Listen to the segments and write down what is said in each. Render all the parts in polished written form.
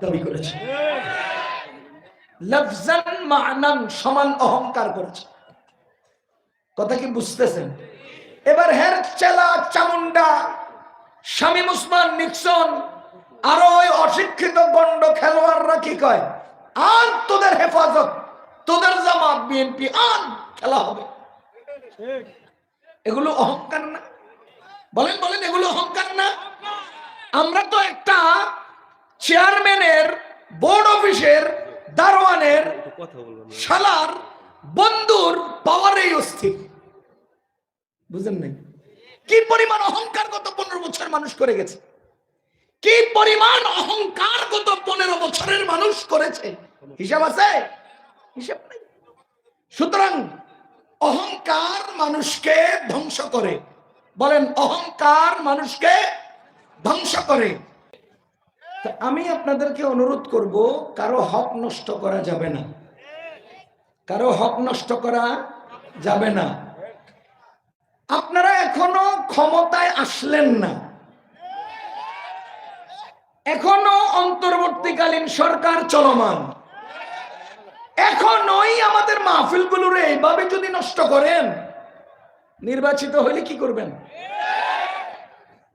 দাবি করেছে, লফজান মানান সমান অহংকার করেছে। কথা কি বুঝতেছেন? এবার হের চেলা চামুন্ডা শামীম ওসমান নিক্সন আরো ওই অশিক্ষিত গন্ড খেলোয়াড়রা কি কয়, আন তোদের হেফাজত, তোদের জামাত বিএনপি আন, খেলা হবে। এগুলো অহংকার না? বলেন বলেন, এগুলো অহংকার না? আমরা তো একটা চেয়ারম্যানের, বোর্ড অফিসের, দারোয়ানের, শালার, বন্ধুর পাওয়ারেই অস্থির। বুঝেন নাই কি পরিমাণ অহংকার গত 15 বছর মানুষ করে গেছে, কি পরিমাণ অহংকার গত 15 বছরের মানুষ করেছে, হিসাব আছে? হিসাব নাই। সুতরাং অহংকার মানুষকে ধ্বংস করে। বলেন, অহংকার মানুষকে ধ্বংস করে। আমি আপনাদেরকে অনুরোধ করব, কারো হক নষ্ট করা যাবে না, কারো হক নষ্ট করা যাবে না। আপনারা এখনো ক্ষমতায় আসলেন না, এখনো অন্তর্বর্তীকালীন সরকার চলমান, এখনোই আমাদের মাহফিলগুলোর এইভাবে যদি নষ্ট করেন, নির্বাচিত হইলে কি করবেন?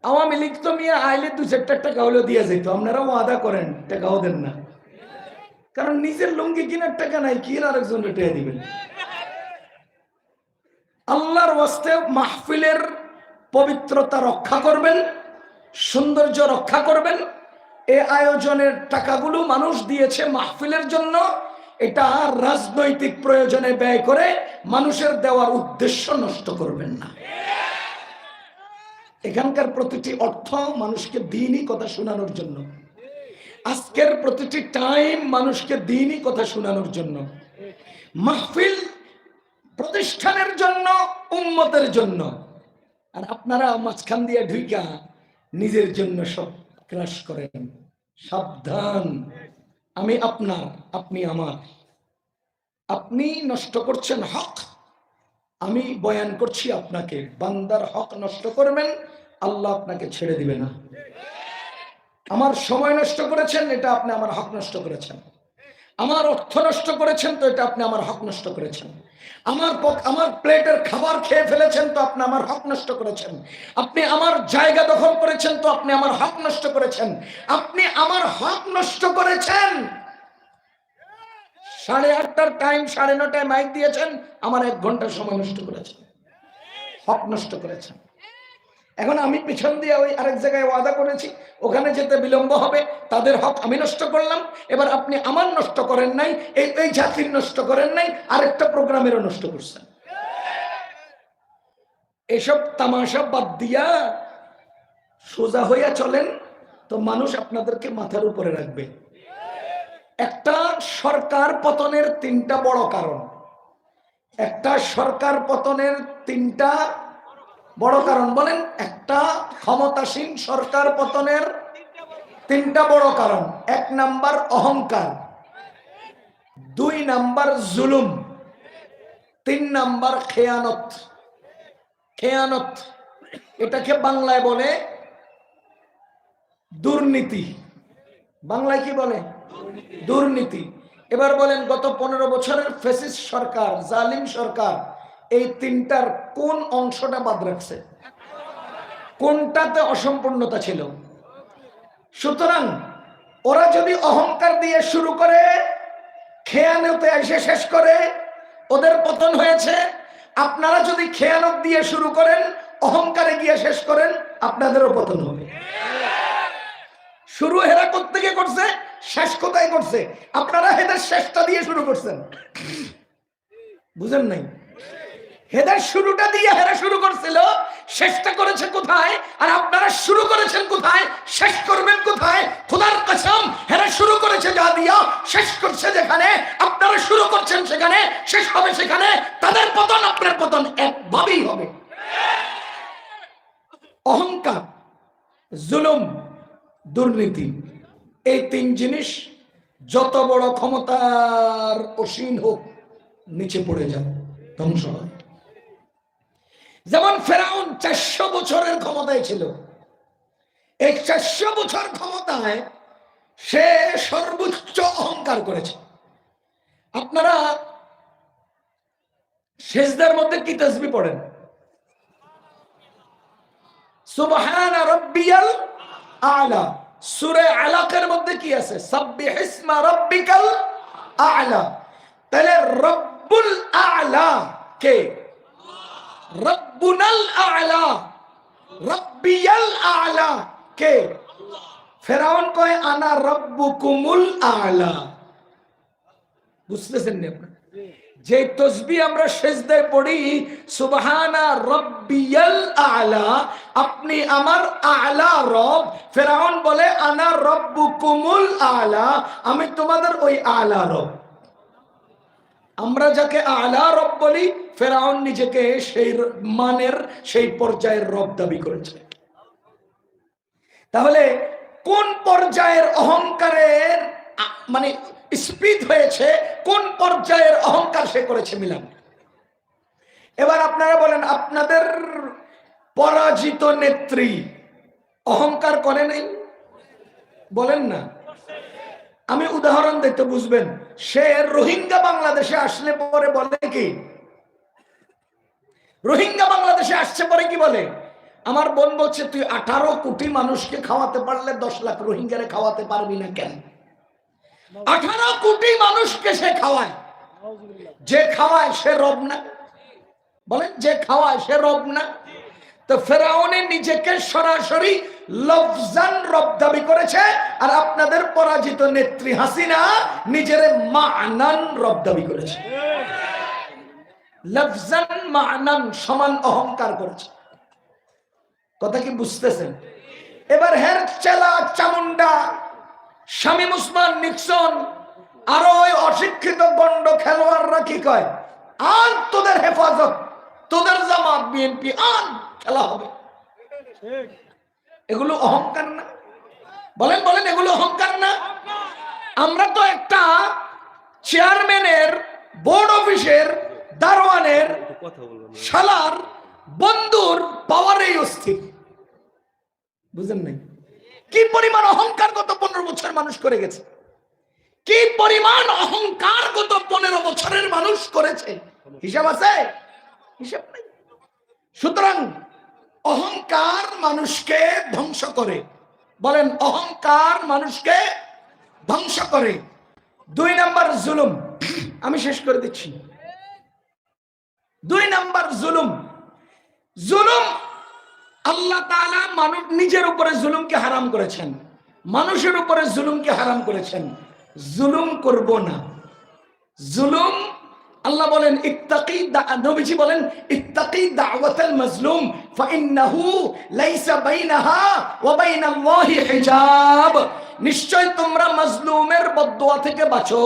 আওয়ামী লীগ তো মিয়া আইলে 2-4 টাকা হলেও দিয়ে যেত, আপনারাও ওয়াদা করেন, টাকাও দেন না। কারণ নিজের লুঙ্গি কেনার টাকা নাই, কি আরেকজন রেটে দিবেন? আল্লাহর ওয়াস্তে মাহফিলের পবিত্রতা রক্ষা করবেন, সৌন্দর্য রক্ষা করবেন। এই আয়োজনের টাকাগুলো মানুষ দিয়েছে মাহফিলের জন্য, এটা রাজনৈতিক প্রয়োজনে ব্যয় করে মানুষের দেওয়ার উদ্দেশ্য নষ্ট করবেন না। এখানকার প্রতিটি অর্থ মানুষকে দ্বীনি কথা শোনানোর জন্য, আজকের প্রতিটি টাইম মানুষকে দ্বীনি কথা শোনানোর জন্য। মাহফিল প্রতিষ্ঠানের জন্য, উম্মতের জন্য। আর আপনারা মাঝখান দিয়ে ঢুইকা নিজের জন্য সব ক্রাশ করেন। সাবধান, আমি আপনার, আপনি আমার। আপনি নষ্ট করছেন হক, আমি বয়ান করছি আপনাকে। বান্দার হক নষ্ট করবেন, আল্লাহ আপনাকে ছেড়ে দিবে না। আমার সময় নষ্ট করেছেন, এটা আপনি আমার হক নষ্ট করেছেন। আমার অর্থ নষ্ট করেছেন, তো এটা আপনি আমার হক নষ্ট করেছেন। আমার প্লেটের খাবার খেয়ে ফেলেছেন, তো আপনি আমার হক নষ্ট করেছেন। আপনি আমার জায়গা দখল করেছেন, তো আপনি আমার হক নষ্ট করেছেন। আপনি আমার হক নষ্ট করেছেন। 8:30টার টাইম 9:30টায় মাইক দিয়েছেন, আমার 1 ঘন্টা সময় নষ্ট করেছেন, হক নষ্ট করেছেন। এখন আমি পিছন দিয়ে ওই আরেক জায়গায় ওয়াদা করেছি, ওখানে যেতে বিলম্ব হবে, তাদের হক আমি নষ্ট করলাম। এবার আপনি আমার নষ্ট করেন নাই, এই জাতির নষ্ট করেন নাই, আরেকটা প্রোগ্রামেরও নষ্ট করছেন। এসব তামাশা বাদ দিয়া সোজা হইয়া চলেন, তো মানুষ আপনাদেরকে মাথার উপরে রাখবে। একটা সরকার পতনের 3টা বড় কারণ, একটা সরকার পতনের 3টা বড় কারণ। বলেন, একটা ক্ষমতাসীন সরকার পতনের 3টা বড় কারণ। 1 নাম্বার অহংকার, 2 নাম্বার জুলুম, 3 নাম্বার খেয়ানত। খেয়ানত এটাকে বাংলায় বলে দুর্নীতি। বাংলায় কি বলে? দুর্নীতি। এবার বলেন, গত 15 বছরের ফ্যাসিস্ট সরকার, জালিম সরকার, এই 3টার কোন অংশটা বাদ রাখছে? কোনটাতে অসম্পূর্ণতা ছিল? সুতরাং ওরা যদি অহংকার দিয়ে শুরু করে, খেয়ানতে এসে শেষ করে, ওদের পতন হয়েছে। আপনারা যদি খেয়ানত দিয়ে শুরু করেন, অহংকারে গিয়ে শেষ করেন, আপনাদেরও পতন হবে। শুরু হেরা কোত্থেকে করছে, শেষ কোথায় করছে? আপনারা হেদের শেষটা দিয়ে শুরু করছেন, বুঝেন নাই? হেদের শুরুটা দিয়ে হেরা শুরু করছিল, শেষটা করেছে কোথায়? আর আপনারা শুরু করেছেন কোথায়, শেষ করবেন কোথায়? খোদার কসম, হেরা শুরু করেছে যা দিয়া, শেষ করছে যেখানে। আপনারা শুরু করছেন সেখানে, শেষ হবে সেখানে। তাদের পতন আপনার পতন একভাবেই হবে। অহংকার, জুলুম, দুর্নীতি, এই 3 জিনিস যত বড় ক্ষমতার অসীন হোক, নিচে পড়ে যায়, ধ্বংস হয়। যেমন ফেরাউন 400 বছরের ক্ষমতায় ছিল। এই 400 বছর ক্ষমতায় সে সর্বোচ্চ অহংকার করেছে। আপনারা সেজদার মধ্যে কি তাসবিহ পড়েন? সুবহান রাব্বিয়াল আ'লা। সূরা আলাকের মধ্যে কি আছে? সাব্বিহিসমা রাব্বিকাল আ'লা। তাহলে রব্বুল আ'লা কে? রব্বুনাল আ'লা। রব্বিয়াল আ'লা কে? ফেরাউন কয় আনা রব্বুকুমুল আ'লা। বুঝতেছেন না আপনারা? যে তাসবিহ আমরা সিজদায় পড়ি সুবহানা রাব্বিয়াল আ'লা, আপনি আমার আ'লা রব। ফেরাউন বলে আনা রব্বুকুমুল আ'লা, আমি তোমাদের ওই আ'লা রব। আমরা যাকে আ'লা রব বলি, ফেরাউন নিজেকে সেই মানের সেই পর্যায়ের রব দাবি করেছে। তাহলে কোন পর্যায়ের অহংকারের মানে স্পিড হয়েছে, কোন পর্যায়ের অহংকার সে করেছে মিলান। এবার আপনারা বলেন, আপনাদের পরাজিত নেত্রী অহংকার করে নাই? বলেন না। আমি উদাহরণ দিতে বুঝবেন। সে রোহিঙ্গা বাংলাদেশে আসলে পরে বলে কি? রোহিঙ্গা বাংলাদেশে আসছে পরে কি বলে? আমার বোন বলছে তুই 18 কোটি মানুষকে খাওয়াতে পারলে 10 লাখ রোহিঙ্গারে খাওয়াতে পারবি না কেন? 18 কোটি মানুষকে সে খাওয়ায়। যে খাওয়ায় সে রব না? বলেন, যে খাওয়ায় সে রব না? তো ফেরাউনে নিজেকে সরাসরি লফজান রব দাবি করেছে, আর আপনাদের পরাজিত নেত্রী হাসিনা নিজের মা'নান রব দাবি করেছে। লফজান মা'নান সমান অহংকার করেছে। কথা কি বুঝতেছেন? এবার হের চেলা চামুন্ডা শামীম ওসমান নিক্সন আরো ওই অশিক্ষিত গন্ড খেলোয়াড়রা কি কয়? আর তোদের হেফাজত, তোদের জামাত বিএনপি আর খেলা হবে। এগুলো অহংকার না? বলেন বলেন, এগুলো অহংকার না? আমরা তো একটা চেয়ারম্যানের, বোর্ড অফিসের, দারোয়ানের, শালার, বন্ধুর পাওয়ারেই অস্থির। বুঝেন নাই? কি পরিমাণ অহংকারগত 15 বছর মানুষ করে গেছে, কি পরিমাণ অহংকারগত 15 বছরের মানুষ করেছে, হিসাব আছে? হিসাব নেই। সুতরাং অহংকার মানুষকে ধ্বংস করে। বলেন, অহংকার মানুষকে ধ্বংস করে। 2 নাম্বার জুলুম, আমি শেষ করে দিচ্ছি। 2 নাম্বার জুলুম। জুলুম আল্লাহ তাআলা মানুষ নিজের উপরে জুলুমকে হারাম করেছেন, মানুষের উপরে জুলুমকে হারাম করেছেন। জুলুম করব না। জুলুম আল্লাহ বলেন ইত্তাকি, নবীজি বলেন ইত্তাকি দাওয়াতাল মাজলুম ফাইন্নাহু লাইসা বাইনাহা ওয়া বাইনাল্লাহি হিজাব। নিশ্চয় তোমরা মাজলুমের বদদুয়া থেকে বাঁচো,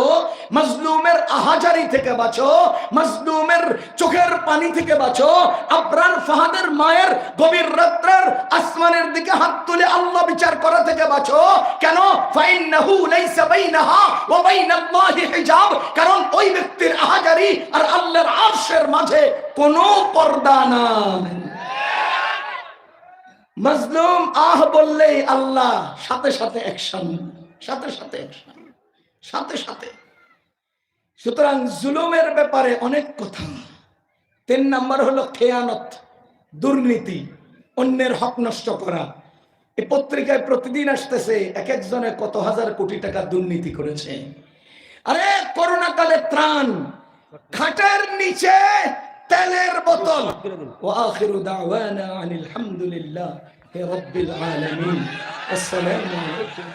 মাজলুমের আহাজারি থেকে বাঁচো, মাজলুমের চোখের পানি থেকে বাঁচো। আবরার ফাহাদের মায়ের গভীর রাত্রের আসমানের দিকে হাত তুলে আল্লাহ বিচার করা থেকে বাঁচো। কেন? ফাইন্নাহু লাইসা বাইনাহা ওয়া বাইনাল্লাহি হিজাব। কারণ ওই ব্যক্তির আহাজারি আর আল্লাহর আরশের মাঝে কোনো পর্দা নাই। মাজলুম আহ বললেই আল্লাহ সাথে সাথে অ্যাকশন, সাথে সাথে অ্যাকশন, সাথে সাথে। সুতরাং জুলুমের ব্যাপারে অনেক কথা। 3 নাম্বার হলো খেয়ানত, দুর্নীতি, অন্যের হক নষ্ট করা। এই পত্রিকায় প্রতিদিন আসতেছে এক একজনে কত হাজার কোটি টাকা দুর্নীতি করেছে। আরে করোনা কালে ত্রাণ, খাটের নিচে তেলের বোতল। ওয়া আখিরু দাওয়ানা আনিল হামদুলিল্লাহি রাব্বিল আলামিন। আসসালামু আলাইকুম।